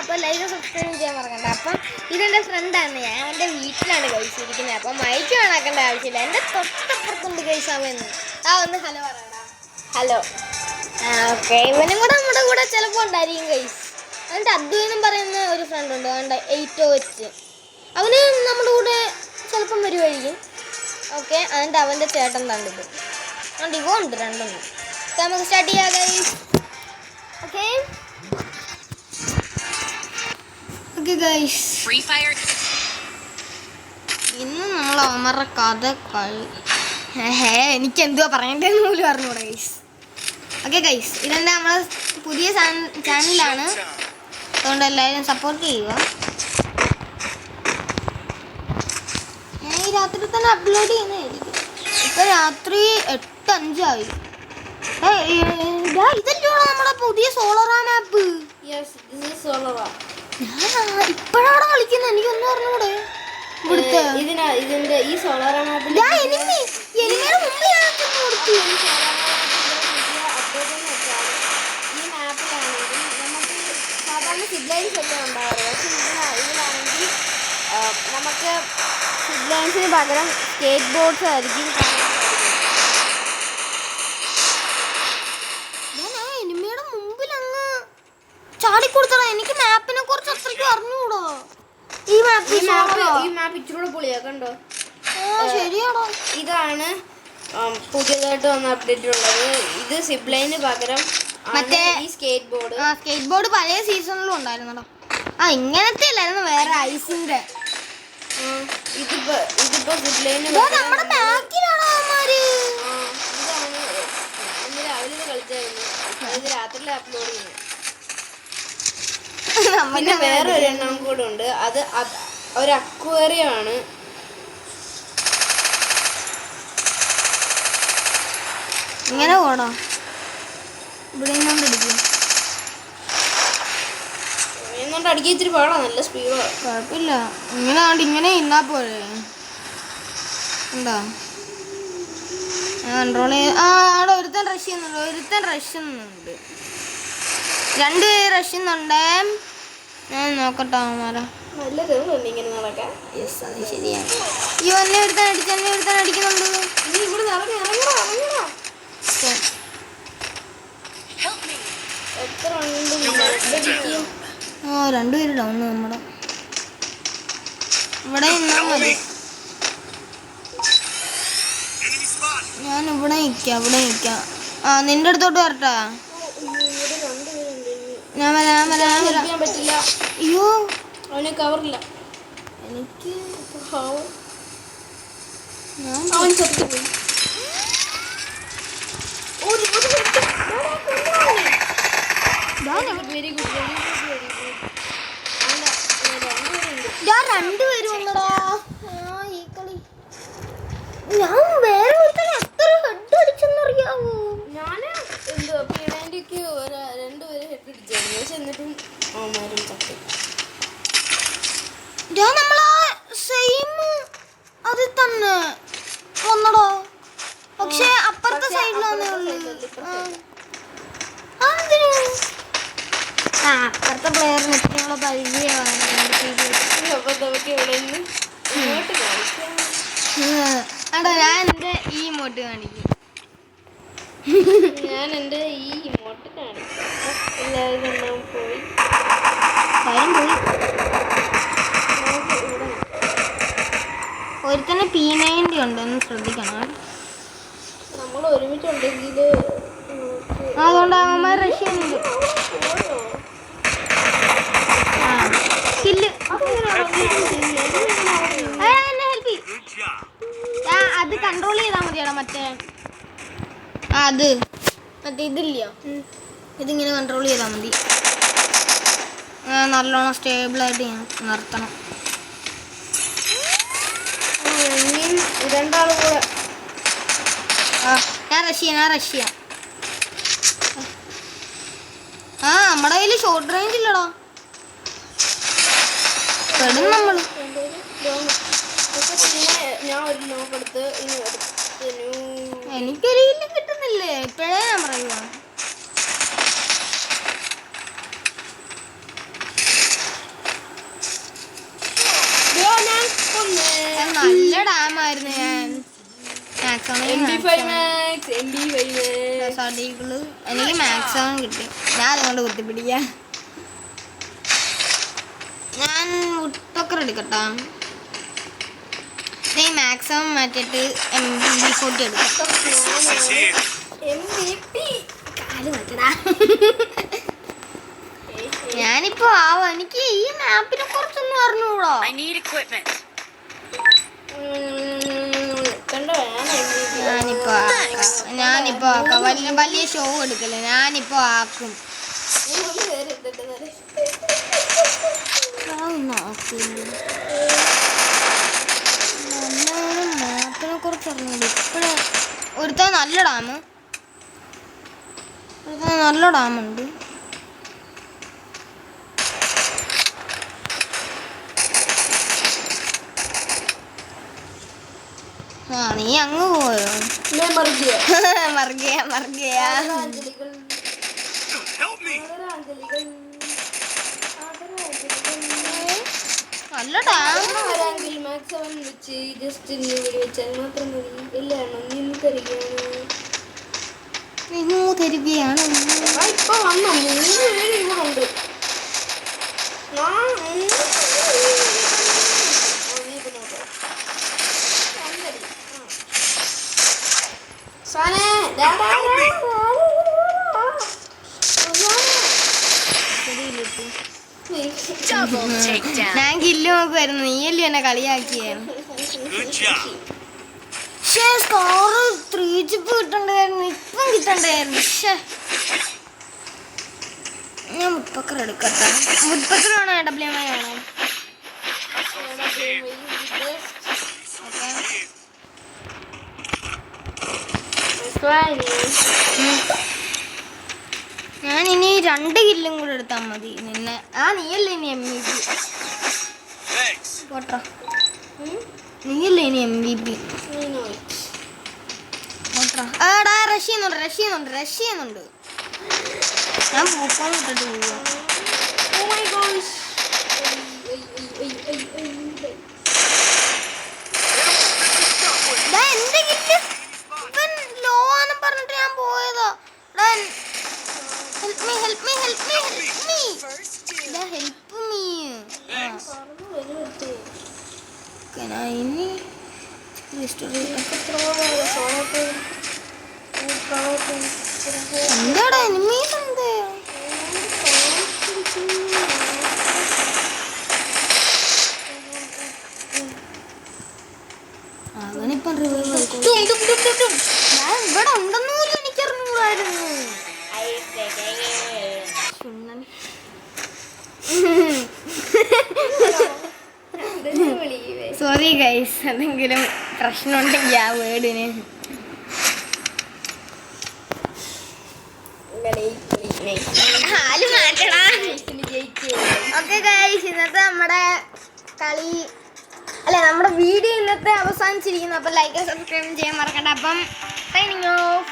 അപ്പോൾ like subscribe ചെയ്യാൻ മറക്കണ്ട. അപ്പം ഇതെൻ്റെ ഫ്രണ്ടാണ്, ഞാൻ എൻ്റെ വീട്ടിലാണ് കഴിച്ചിരിക്കുന്നത്. അപ്പം മൈക്ക് കാണാക്കേണ്ട ആവശ്യമില്ല, എൻ്റെ തൊട്ടപ്പുറത്തുണ്ട് കഴിച്ചാമെന്ന്. ഒന്ന് ഹലോ പറയണ്ട. ഹലോ. ഓക്കെ, ഇവനും കൂടെ നമ്മുടെ കൂടെ ചിലപ്പോൾ ഉണ്ടായിരിക്കും കഴിച്ച്. എന്നിട്ട് അദ്വൈനും പറയുന്ന ഒരു ഫ്രണ്ടുണ്ട്, അതുകൊണ്ട് 8 അവന് നമ്മുടെ കൂടെ ചിലപ്പം വരുമായിരിക്കും. ഓക്കെ, എന്നിട്ട് അവൻ്റെ ചേട്ടൻ തണ്ടിട്ട് അതുകൊണ്ട് ഇവ ഉണ്ട്, രണ്ടുണ്ട്. നമുക്ക് സ്റ്റാർട്ട് ചെയ്യാം ഗൈസ്. ഓക്കെ ഓക്കെ ഗൈസ്, ഇന്ന് നമ്മൾ അവന്മാരുടെ കഥ എനിക്ക് എന്തുവാ പറയണ്ടേന്ന് പോലും അറിഞ്ഞൂടെ ഗൈസ്. ഓക്കെ ഗൈസ്, ഇതെൻ്റെ നമ്മളെ പുതിയ ചാനലാണ്, അതുകൊണ്ട് എല്ലാവരും സപ്പോർട്ട് ചെയ്യുക. ഞാൻ ഈ രാത്രി തന്നെ അപ്ലോഡ് ചെയ്യുന്നതായിരിക്കും. ഇപ്പം രാത്രി 8:05 ഇതല്ലോ നമ്മുടെ പുതിയ സോളറാൻ ആപ്പ്. ഇപ്പോഴാണ് കളിക്കുന്നത്, എനിക്കൊന്നും അറിഞ്ഞൂടെ. ഇതിന്റെ ഈ സോളറാൻ ആപ്പിൽ ഈ മാപ്പിലാണെങ്കിൽ നമുക്ക് സാധാരണ സിബ്ലൈൻസ് ഒക്കെ ഉണ്ടാവാറ്, പക്ഷെ ഇതിലാണെങ്കിൽ നമുക്ക് സിബ്ലൈൻസിന് പകരം സ്കേറ്റ് ബോർഡ്സ് ആയിരിക്കും. എനിമിയുടെ മുമ്പിൽ അങ്ങ് ചാടിക്കൊടുത്തടാ. എനിക്ക് മാപ്പിനെ കുറിച്ച് അത്രയ്ക്ക് അറിഞ്ഞൂടോ. ഈ മാപ്പ് ഇച്ചിരൂടെ പൊളിയാ, കണ്ടോ? ശരിയാണോ? ഇതാണ് പുതിയതായിട്ട് വന്ന അപ്ഡേറ്റ് ഉള്ളത്. ഇത് സിബ്ലൈന് പകരം മറ്റേ ഈ സ്കേറ്റ് ബോർഡ് പഴയ സീസണിലും ഉണ്ടായിരുന്നോ. ഇങ്ങനത്തെ അല്ലായിരുന്നു, വേറെ ഐസിന്റെ. ഇതിപ്പോ സിബ്ലൈന് നമ്മുടെ ബാക്കിലാണോ അവന്മാര്? ഇന്ന് രാവിലെ കളിച്ചായിരുന്നു, ഇത് രാത്രിയിൽ അപ്ലോഡ് ചെയ്യുന്നു. പിന്നെ വേറെ ഒരെണ്ണം കൂടെ ഉണ്ട്, അത് ഒരു അക്വേറിയം ആണ്. ഇങ്ങനെ പോണോ? ഇവിടെ അടിക്കാൻ ഇത്തിരി പാടാ, നല്ല സ്പീഡാ. കുഴപ്പമില്ല, ഇങ്ങനെ ഇന്നാ പോലെ എന്താ കൺട്രോൾ ചെയ്ത്. അവിടെ ഒരുത്തൻ റഷ് ചെയ്യുന്നുണ്ട്, 2 റഷ് ചെയ്യുന്നുണ്ട്. ഞാൻ നോക്കട്ടെ അവന്മാരാ. നല്ല രസമുണ്ട് ഇങ്ങനെ നടക്കാൻ. യെസ്, അത് ശരിയാണ്. എന്നെ ഒരുത്തൻ അടിക്കുന്നുണ്ട്. നീ ഇവിടെ ഇറങ്ങടാ. എത്ര ഉണ്ട്? 2 പേര് ഡൗൺ. നമ്മുടെ ഇവിടെ നിന്നാ മതി. ഞാൻ ഇവിടെ നിൽക്കാം. നിന്റെ അടുത്തോട്ട് വരട്ടാ. ഞാൻ വരാം. പറ്റില്ല. അയ്യോ, അവന് കവറില്ല. എനിക്ക് അവൻ ചത്തുപോയി. Very good. 2 പേരും ഉണ്ടടാ ഈ കളി. ഞാൻ വേറെ ഒരുത്തനെ എത്ര ഹെഡ് അടിച്ചെന്നറിയാവോ? ഞാന് എന്തോ പീണേന്റെക്ക് 2 പേര് ഹെഡ് അടിച്ചായിരുന്നു, പക്ഷെ എന്നിട്ടും അവന്മാരും ചത്തു. നമ്മളാ സെയിം അതിൽ തന്നെ വന്നടോ, പക്ഷെ അപ്പുറത്തെ സൈഡിലാണേ ഉള്ളു. അപ്പുറത്തെ പ്ലെയറിന് ഇത്രയുള്ള പരിചയമാണ്. അപ്പൊ നമുക്ക് ഇവിടെ നിന്ന് ഇങ്ങോട്ട് കാണിക്കാം. ഞാൻ എൻ്റെ ഈ ഇമോട്ട് കാണിക്കും. എല്ലാവരും പോയി. ഒരുത്തന്നെ P90 ഉണ്ടെന്ന് ശ്രദ്ധിക്കണം. നമ്മൾ ഒരുമിച്ചുണ്ടെങ്കിൽ അതുകൊണ്ട് അവന്മാർ റഷ് ചെയ്യുന്നുണ്ട്. അത് കൺട്രോൾ ചെയ്താൽ മതിയാടാ. മറ്റേ ഇതില്ലയോ, ഇതിങ്ങനെ കൺട്രോൾ ചെയ്താൽ മതി. നല്ലോണം സ്റ്റേബിളായിട്ട് ഞാൻ നിർത്തണം. രണ്ടാളും കൂടെ ഞാൻ റഷ് ചെയ്യാം. നമ്മുടെ കയ്യിൽ ഷോർട്ട് റേഞ്ച് ഇല്ലടാ. പെടും നമ്മള്. ഞാൻ ഒരു നോക്കെടുത്ത് എനിക്കൊരു കിട്ടുന്നില്ലേ, ഇപ്പോഴേ ഞാൻ പറയുക. മാത്സ് ആണ് MP5 Max, MP5 Max. എനിക്ക് മാക്സിമം കിട്ടി. ഞാൻ അതുകൊണ്ട് കുത്തിപ്പിടിക്കാം. ഞാൻ വുഡ്പക്കർ എടുക്കട്ടാ. ഈ മാക്സിമം മാറ്റിയിട്ട് MP40 എടുക്കാം. MVP. കാല് മാറ്റടാ. ഞാനിപ്പോ എനിക്ക് ഈ മാപ്പിനെ കുറിച്ചൊന്നും അറിഞ്ഞൂടോ. ഞാനിപ്പോ ആക്കാം. വലിയ ഷോ എടുക്കല്ലേ. ഞാനിപ്പോ ആക്കും. മാപ്പിനെ കുറിച്ച് അറിഞ്ഞൂട. ഇപ്പഴേ ഒരുത്ത നല്ല ഡാമുണ്ട്. നീ അങ്ങ് പോയോ? മറുകയാ നല്ല ഡാം. തരികയാണ്. ഇപ്പൊ വന്നു 3 പേര് ഇവിടെ ഉണ്ട്. ഞാൻ കില്ല് നോക്കുമായിരുന്നു. നീയല്ലേ എന്നെ കളിയാക്കിയേ. Score 3 chip കിട്ടണ്ടായിരുന്നു. ഇപ്പം കിട്ടണ്ടായിരുന്നു. ഞാൻ വുഡ്പക്കർ എടുക്കട്ടെ. വുഡ്പക്കർ ആണോ WMI ആണോ? ഞാൻ ഇനി 2 കില്ലും കൂടെ എടുത്താൽ മതി. നിന്നെ നീയല്ലേ ഇനി MVP പോട്ടോ. നീയല്ലേ ഇനി MVP പോട്ടോ. റഷ് ചെയ്യുന്നുണ്ട്. ഞാൻ പൂക്കോൾ ഇട്ടിട്ട് പോവാ. ലോ ആണെന്ന് പറഞ്ഞിട്ട് ഞാൻ പോയതോ. Help me. ഇനി എന്താടാ എനിമീസ് എന്ത്? അവനിപ്പം ഞാൻ ഇവിടെ ഉണ്ടെന്ന് പോലും എനിക്കറിഞ്ഞൂടായിരുന്നു. സോറി ഗൈസ്, എന്തെങ്കിലും പ്രശ്നമുണ്ടെങ്കിൽ ആ വേർഡിന്. ഓക്കെ ഗൈസ്, ഇന്നത്തെ നമ്മുടെ നമ്മുടെ വീഡിയോ ഇന്നത്തെ അവസാനിച്ചിരിക്കുന്നു. അപ്പം ലൈക്ക് സബ്സ്ക്രൈബ് ചെയ്യാൻ മറക്കണ്ട. അപ്പം സൈനിങ് ഓഫ്.